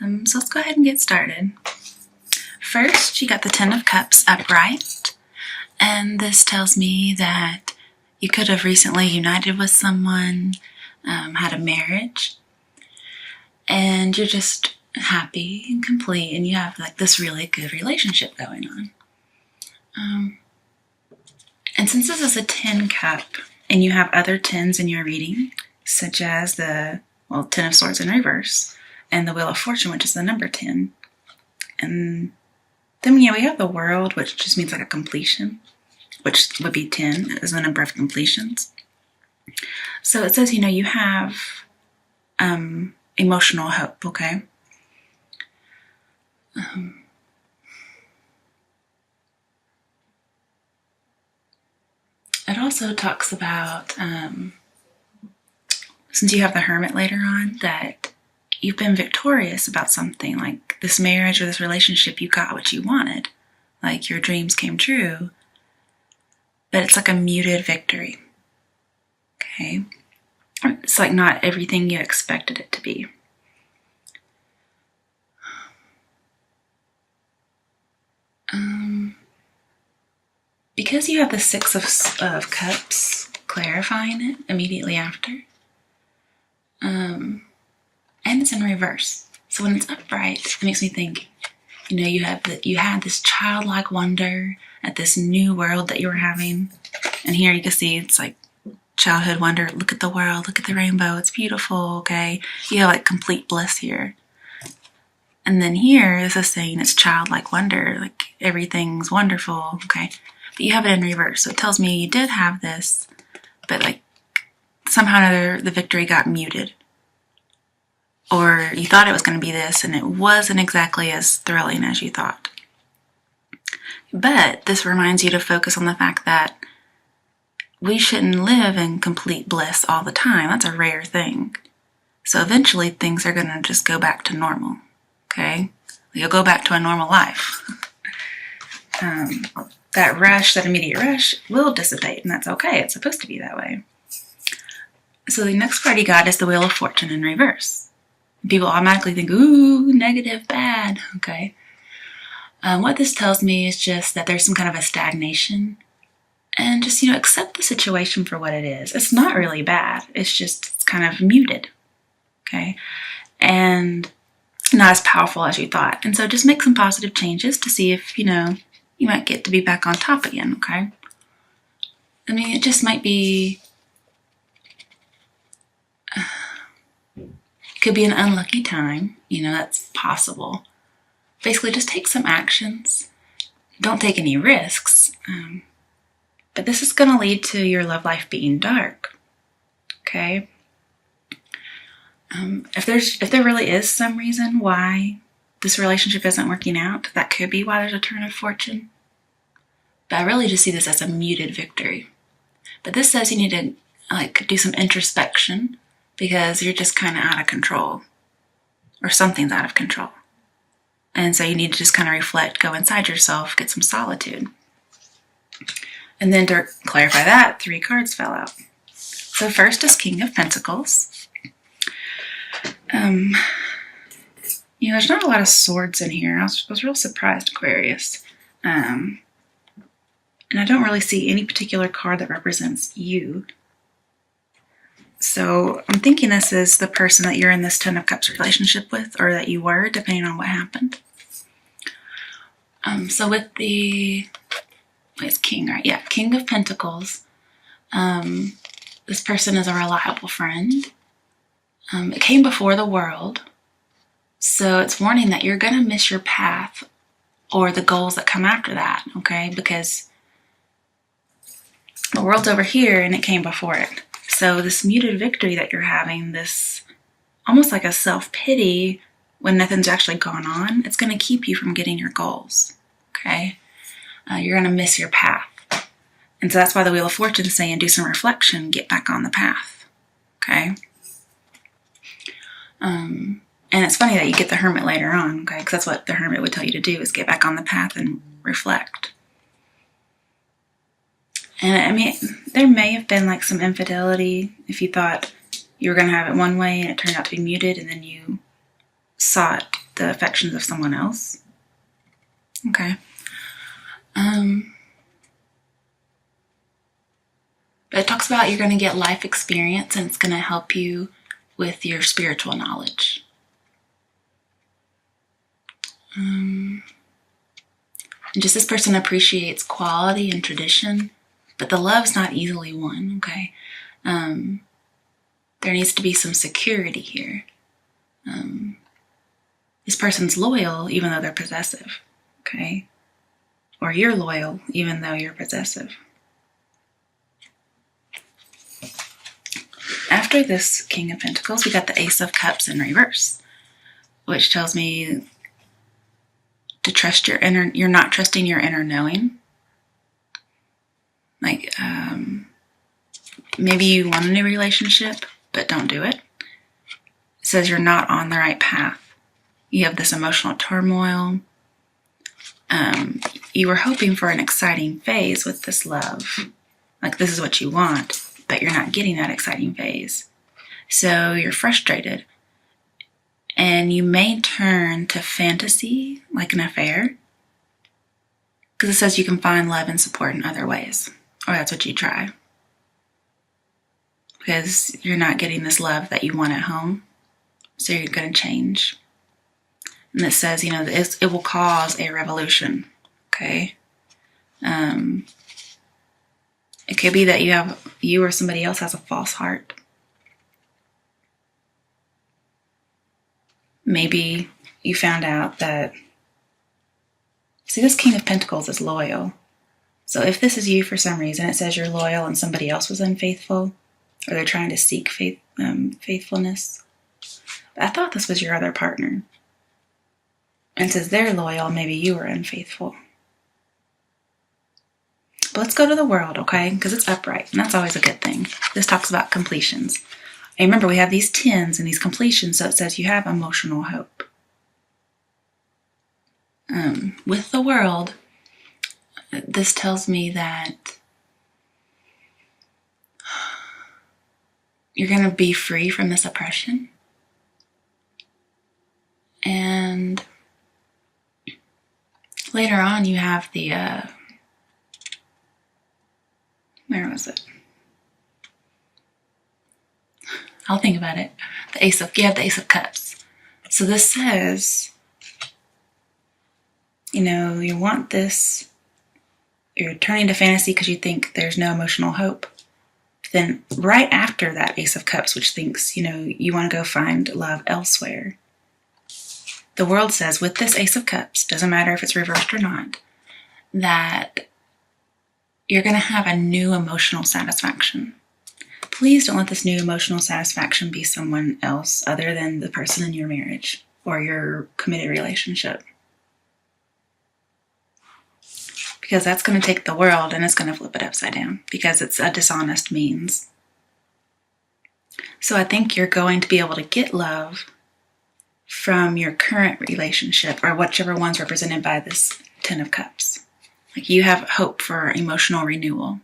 So let's go ahead and get started. First, you got the Ten of Cups upright, and this tells me that you could have recently united with someone, had a marriage, and you're just happy and complete, and you have like this really good relationship going on. And since this is a 10 cup, and you have other 10s in your reading, such as the, Ten of Swords in reverse, and the Wheel of Fortune, which is the number 10. And then, we have the World, which just means like a completion, which would be 10 is the number of completions. So it says, you have emotional hope, okay? It also talks about, since you have the Hermit later on, that you've been victorious about something, like this marriage or this relationship, you got what you wanted. Like your dreams came true, but it's like a muted victory, okay? It's like not everything you expected it to be. Because you have the Six of Cups clarifying it immediately after, and it's in reverse. So when it's upright, it makes me think, you had this childlike wonder at this new world that you were having, and here you can see it's like childhood wonder. Look at the world, look at the rainbow, it's beautiful, okay? You have like complete bliss here. And then here, this is saying it's childlike wonder, like everything's wonderful, okay? But you have it in reverse, so it tells me you did have this, but like somehow or another the victory got muted. Or you thought it was going to be this, and it wasn't exactly as thrilling as you thought. But this reminds you to focus on the fact that we shouldn't live in complete bliss all the time. That's a rare thing. So eventually things are going to just go back to normal, okay? You'll go back to a normal life. That rush, that immediate rush, will dissipate, and that's okay. It's supposed to be that way. So the next card you got is the Wheel of Fortune in reverse. People automatically think, ooh, negative, bad, okay? What this tells me is just that there's some kind of a stagnation, and just, accept the situation for what it is. It's not really bad. It's kind of muted, okay? And not as powerful as you thought. And so just make some positive changes to see if, you might get to be back on top again, okay? It just might be, could be an unlucky time, that's possible. Basically, just take some actions. Don't take any risks. But this is going to lead to your love life being dark, okay? If there really is some reason why this relationship isn't working out, that could be why there's a turn of fortune. But I really just see this as a muted victory. But this says you need to do some introspection because you're just kind of out of control, or something's out of control. And so you need to just kind of reflect, go inside yourself, get some solitude. And then to clarify that, 3 cards fell out. So first is King of Pentacles. There's not a lot of swords in here. I was real surprised, Aquarius. And I don't really see any particular card that represents you. So I'm thinking this is the person that you're in this Ten of Cups relationship with, or that you were, depending on what happened. So with it's King, right? Yeah, King of Pentacles. This person is a reliable friend. It came before the World. So it's warning that you're going to miss your path or the goals that come after that, okay? Because the World's over here and it came before it. So this muted victory that you're having, this almost like a self-pity when nothing's actually gone on, it's going to keep you from getting your goals, okay? You're going to miss your path. And so that's why the Wheel of Fortune is saying do some reflection, get back on the path, okay? And it's funny that you get the Hermit later on, okay? Because that's what the Hermit would tell you to do, is get back on the path and reflect. And there may have been like some infidelity if you thought you were going to have it one way and it turned out to be muted, and then you saw it the affections of someone else. Okay. But it talks about you're going to get life experience, and it's going to help you with your spiritual knowledge. And just this person appreciates quality and tradition, but the love's not easily won, okay? There needs to be some security here. This person's loyal even though they're possessive, okay? Or you're loyal even though you're possessive. After this King of Pentacles, we got the Ace of Cups in reverse, which tells me to trust your inner, you're not trusting your inner knowing. Like, maybe you want a new relationship, but don't do it. It says you're not on the right path. You have this emotional turmoil. You were hoping for an exciting phase with this love. Like, this is what you want, but you're not getting that exciting phase. So you're frustrated. And you may turn to fantasy, like an affair. Because it says you can find love and support in other ways. Or that's what you try. Because you're not getting this love that you want at home. So you're going to change. And it says, it will cause a revolution. Okay? It could be that you or somebody else has a false heart. Maybe you found out that, see, this King of Pentacles is loyal. So if this is you for some reason, it says you're loyal and somebody else was unfaithful, or they're trying to seek faithfulness. But I thought this was your other partner. And it says they're loyal, maybe you were unfaithful. But let's go to the world, okay? Because it's upright, and that's always a good thing. This talks about completions. And remember, we have these 10s and these completions, so it says you have emotional hope. With the world, this tells me that you're going to be free from this oppression. And later on, you have the, where was it? I'll think about it. You have the Ace of Cups. So this says, you want this, you're turning to fantasy because you think there's no emotional hope. Then right after that Ace of Cups, which thinks, you want to go find love elsewhere, the world says with this Ace of Cups, doesn't matter if it's reversed or not, that you're going to have a new emotional satisfaction. Please don't let this new emotional satisfaction be someone else other than the person in your marriage or your committed relationship. Because that's going to take the world and it's going to flip it upside down because it's a dishonest means. So I think you're going to be able to get love from your current relationship or whichever one's represented by this 10 of Cups. Like, you have hope for emotional renewal.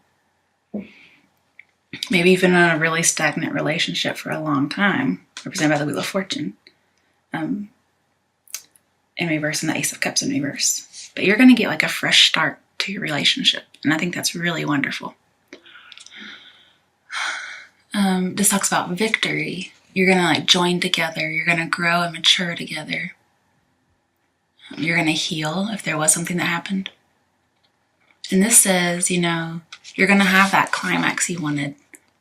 Maybe you've been in a really stagnant relationship for a long time, represented by the Wheel of Fortune in reverse and the Ace of Cups in reverse. But you're going to get like a fresh start to your relationship, and I think that's really wonderful. This talks about victory. You're going to join together. You're going to grow and mature together. You're going to heal if there was something that happened. And this says, you're going to have that climax you wanted,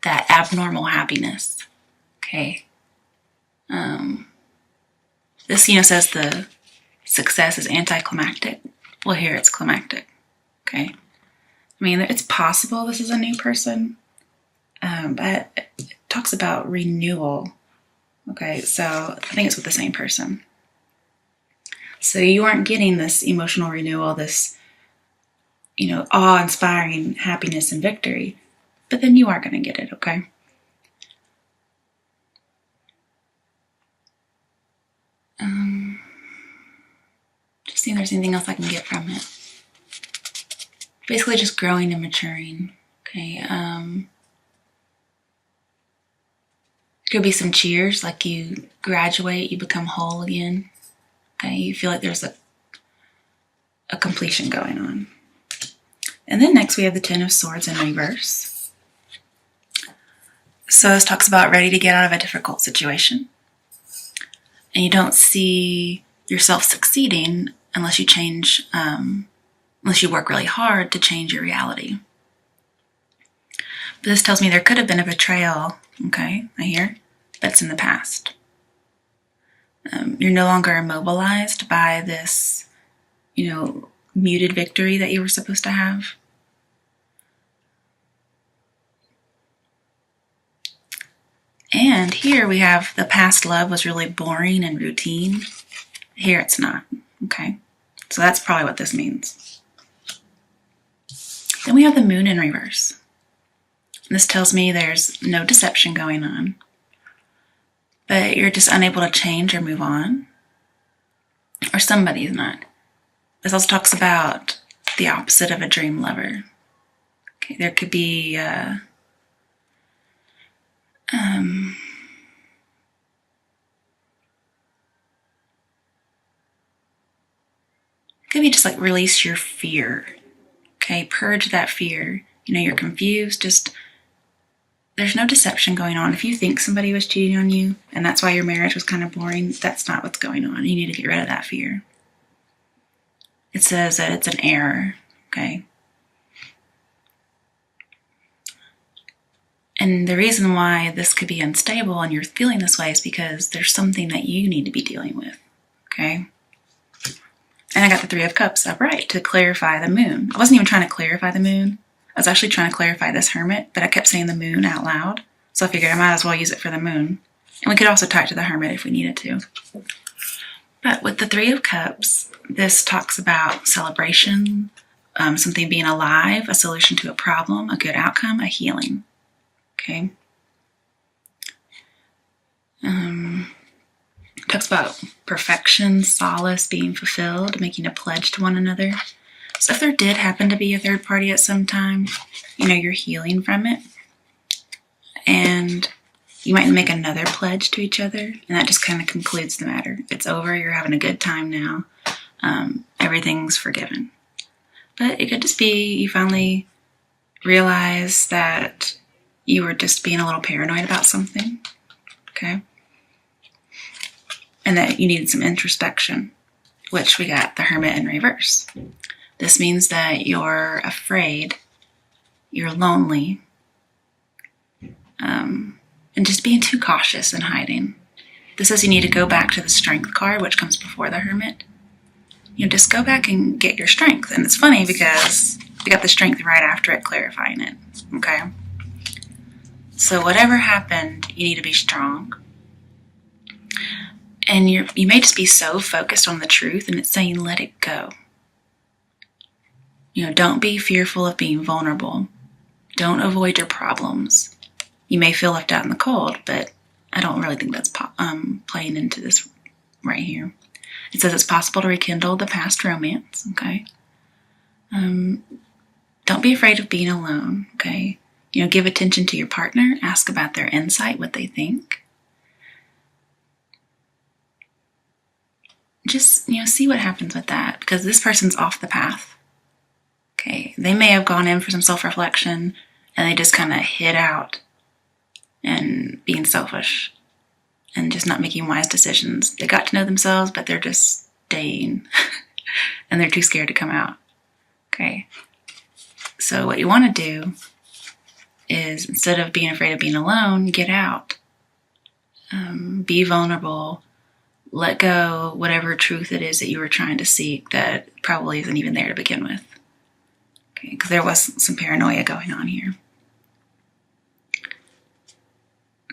that abnormal happiness. Okay. This, says the success is anticlimactic. Well, here it's climactic. Okay. I mean, it's possible this is a new person, but it talks about renewal. Okay, so I think it's with the same person. So you aren't getting this emotional renewal, this awe-inspiring happiness and victory, but then you are going to get it, okay? Just see if there's anything else I can get from it. Basically just growing and maturing, okay? Could be some cheers, like you graduate, you become whole again. Okay, you feel like there's a completion going on. And then next we have the Ten of Swords in reverse. So this talks about ready to get out of a difficult situation. And you don't see yourself succeeding unless you change, unless you work really hard to change your reality. But this tells me there could have been a betrayal, okay, I hear, that's in the past. You're no longer immobilized by this, muted victory that you were supposed to have. And here we have the past love was really boring and routine. Here it's not, okay? So that's probably what this means. Then we have the Moon in reverse. This tells me there's no deception going on, but you're just unable to change or move on, or somebody's not. This also talks about the opposite of a dream lover. Okay, there could be could be just like release your fear. Okay, purge that fear. You're confused, just there's no deception going on. If you think somebody was cheating on you and that's why your marriage was kind of boring, that's not what's going on. You need to get rid of that fear. It says that it's an error, okay? And the reason why this could be unstable and you're feeling this way is because there's something that you need to be dealing with, okay? And I got the Three of Cups upright to clarify the Moon. I wasn't even trying to clarify the Moon. I was actually trying to clarify this Hermit, but I kept saying the Moon out loud. So I figured I might as well use it for the Moon. And we could also tie it to the Hermit if we needed to. But with the Three of Cups, this talks about celebration, something being alive, a solution to a problem, a good outcome, a healing. Okay? Talks about perfection, solace, being fulfilled, making a pledge to one another. So if there did happen to be a third party at some time, you're healing from it. And you might make another pledge to each other, and that just kind of concludes the matter. It's over, you're having a good time now. Everything's forgiven. But it could just be you finally realize that you were just being a little paranoid about something, okay? And that you needed some introspection, which we got the Hermit in reverse. This means that you're afraid, you're lonely, and just being too cautious and hiding. This says you need to go back to the Strength card, which comes before the Hermit. Just go back and get your strength. And it's funny because we got the Strength right after it, clarifying it, okay? So whatever happened, you need to be strong. And you may just be so focused on the truth, and it's saying let it go. Don't be fearful of being vulnerable. Don't avoid your problems. You may feel left out in the cold, but I don't really think that's playing into this right here. It says it's possible to rekindle the past romance, okay? Don't be afraid of being alone, okay? Give attention to your partner. Ask about their insight, what they think. Just, see what happens with that, because this person's off the path. Okay, they may have gone in for some self-reflection and they just kind of hid out and being selfish and just not making wise decisions. They got to know themselves, but they're just staying and they're too scared to come out. Okay, so what you want to do is, instead of being afraid of being alone, get out. Be vulnerable. Let go whatever truth it is that you were trying to seek that probably isn't even there to begin with. Okay, because there was some paranoia going on here.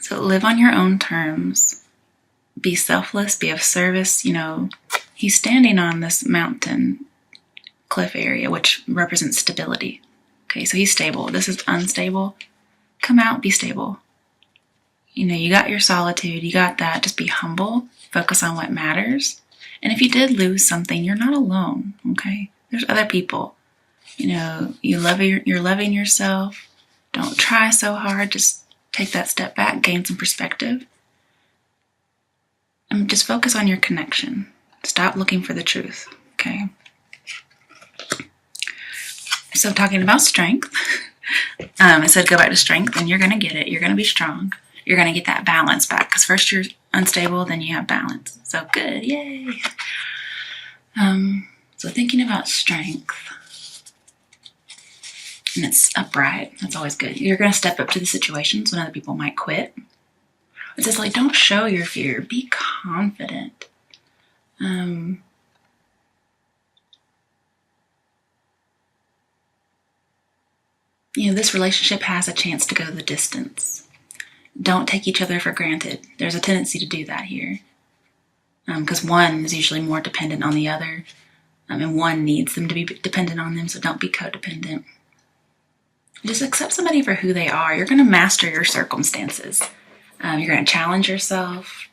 So live on your own terms. Be selfless, be of service. He's standing on this mountain cliff area, which represents stability. Okay, so he's stable. This is unstable. Come out, be stable. You got your solitude, you got that. Just be humble, focus on what matters. And if you did lose something, you're not alone, okay? There's other people. You're loving yourself. Don't try so hard. Just take that step back, gain some perspective. And just focus on your connection. Stop looking for the truth, okay? So talking about strength, I said go back to strength, and you're going to get it. You're going to be strong. You're going to get that balance back, because first you're unstable, then you have balance. So good, yay. So thinking about strength, and it's upright, that's always good. You're going to step up to the situations when other people might quit. It's just like, don't show your fear. Be confident. This relationship has a chance to go the distance. Don't take each other for granted. There's a tendency to do that here. Because one is usually more dependent on the other. And one needs them to be dependent on them, so don't be codependent. Just accept somebody for who they are. You're going to master your circumstances. You're going to challenge yourself.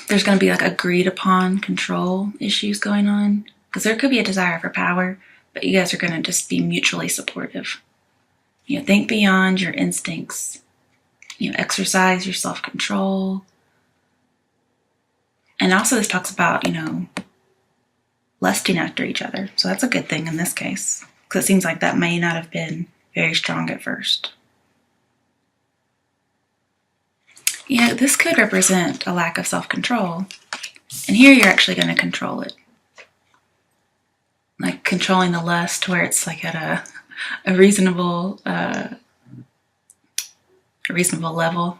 There's going to be like agreed upon control issues going on, because there could be a desire for power, but you guys are going to just be mutually supportive. Think beyond your instincts. Exercise your self-control. And also this talks about, lusting after each other. So that's a good thing in this case, because it seems like that may not have been very strong at first. This could represent a lack of self-control. And here you're actually going to control it. Like controlling the lust where it's like at a reasonable level.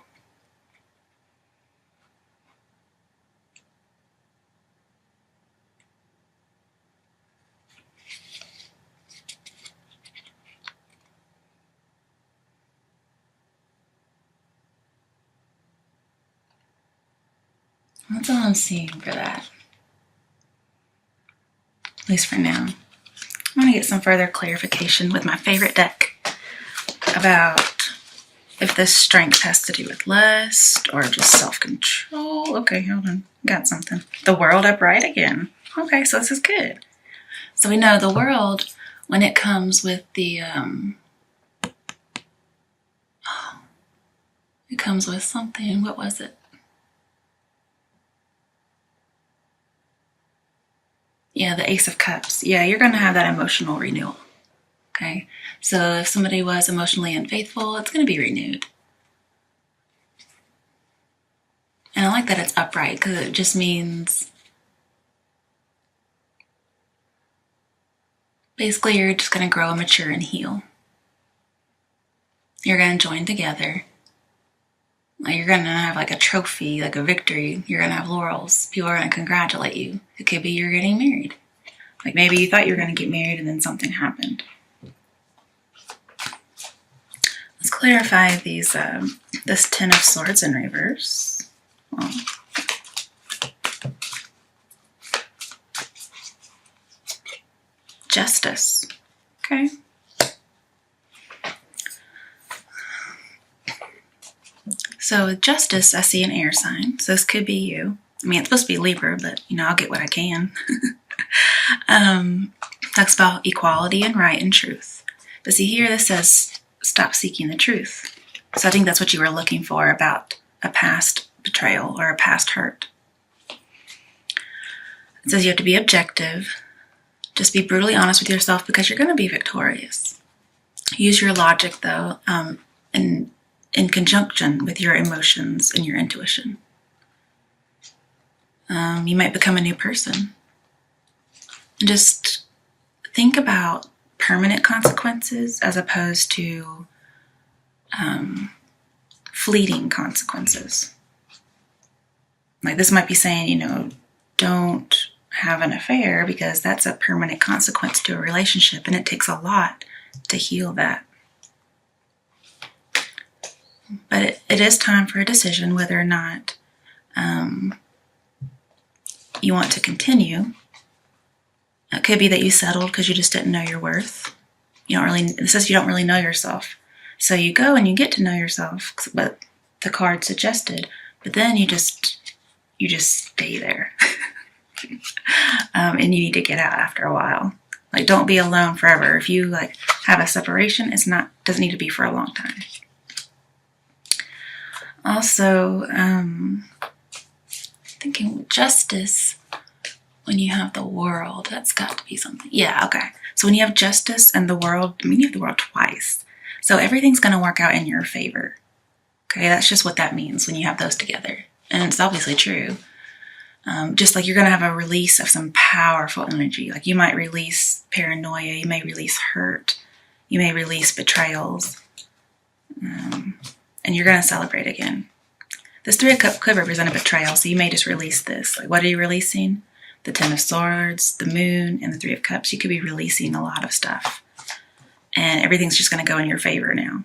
That's all I'm seeing for that. At least for now. I'm going to get some further clarification with my favorite deck about if this strength has to do with lust or just self-control. Okay, hold on. Got something. The World upright again. Okay, so this is good. So we know the World, when it comes with the, it comes with something. What was it? The Ace of Cups. You're going to have that emotional renewal. Okay, so if somebody was emotionally unfaithful, it's going to be renewed. And I like that it's upright, because it just means basically you're just going to grow, mature, and heal. You're going to join together. You're going to have like a trophy, like a victory. You're going to have laurels. People are going to congratulate you. It could be you're getting married. Like maybe you thought you were going to get married and then something happened. Let's clarify these. This Ten of Swords in reverse. Well, Justice. Okay. So with Justice, I see an air sign. So this could be you. I mean, it's supposed to be Libra, but I'll get what I can. Talks about equality and right and truth. But see here, this says stop seeking the truth. So I think that's what you were looking for about a past betrayal or a past hurt. It says you have to be objective. Just be brutally honest with yourself, because you're going to be victorious. Use your logic, though, in conjunction with your emotions and your intuition. You might become a new person. And just think about permanent consequences as opposed to fleeting consequences. Like this might be saying, don't have an affair, because that's a permanent consequence to a relationship, and it takes a lot to heal that. But it is time for a decision whether or not you want to continue. It could be that you settled because you just didn't know your worth. It says you don't really know yourself. So you go and you get to know yourself, but the card suggested, but then you just stay there. And you need to get out after a while. Like, don't be alone forever. If you have a separation, doesn't need to be for a long time. Also, thinking justice, when you have the world, that's got to be something. Yeah, okay. So when you have justice and the world, I mean, you have the world twice. So everything's going to work out in your favor. Okay, that's just what that means when you have those together. And it's obviously true. Just like you're going to have a release of some powerful energy. Like you might release paranoia, you may release hurt, you may release betrayals. And you're going to celebrate again. This Three of Cups could represent a betrayal, so you may just release this. Like, what are you releasing? The Ten of Swords, the Moon, and the Three of Cups. You could be releasing a lot of stuff. And everything's just going to go in your favor now.